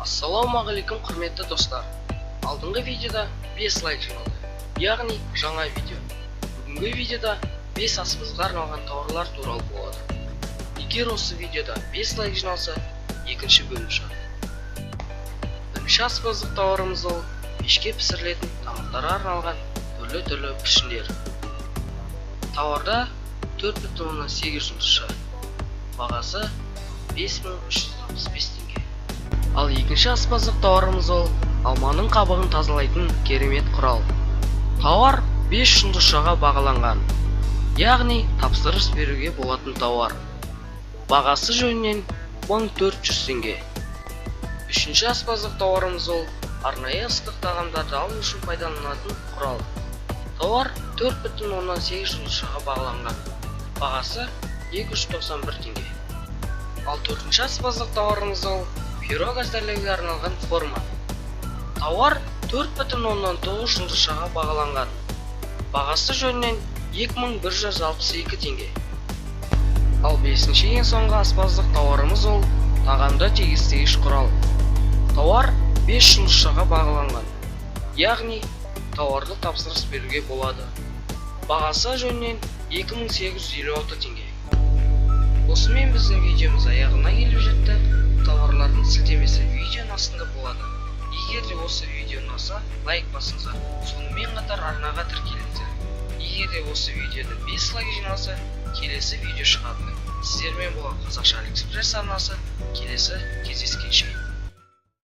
Ассалаумағалейкум құрметті достар. Алдыңғы видеода 5 лайк жиналды, яғни жаңа видео. Бүгінгі видеода 5 асымызға арналған тауарлар туралы болады. Егер осы видеода 5 лайк жиналса, екінші бөлім шығады. Бірінші аспаздық тауарымыз ол пешке пісірілетін тамақтарға арналған түрлі пішіндер. Тауарда 4,8 жұлдызша, бағасы 5365 теңге. Ал екінші аспаздық тауарымыз ол алманың қабығын тазалайтын керемет құрал. Тауар 5 жұлдызшаға бағаланған, яғни тапсырыс беруге болатын тауар. Бағасы жөнінен 1400 теңге. Үшінші аспаздық тауарымыз ол арнайы ыстық тағамдарды алу үшін пайдаланатын құрал. Тауар 4,8 жұлдызшаға бағаланған, бағасы 291 теңге. Ал төртінші аспаздық тауарымыз ол пирог әзірлеуге арналған форма. Тауар 4,9 жұлдызшаға бағаланған, бағасы жөнінен 2162 теңге. Ал бесінші ең соңғы аспаздық тауарымыз ол тағамды тегістегіш құрал. Тауар 5 жұлдызшаға бағаланған, яғни тауарды тапсырыс беруге болады. Бағасы жөнінен 2856 теңге. Осымен біздің видеомыз аяғына келіп жетті. Тауарлардың сілтемесі видеоның астында болады. Егер де осы видео ұнаса, лайк басыңыздар. Сонымен қатар арнаға тіркеліңіздер. Егер де осы видеода 5 лайк жиналса, келесі видео шығады. Сіздермен болған Қазақша Алиэкспресс арнасы келесі кездескенше.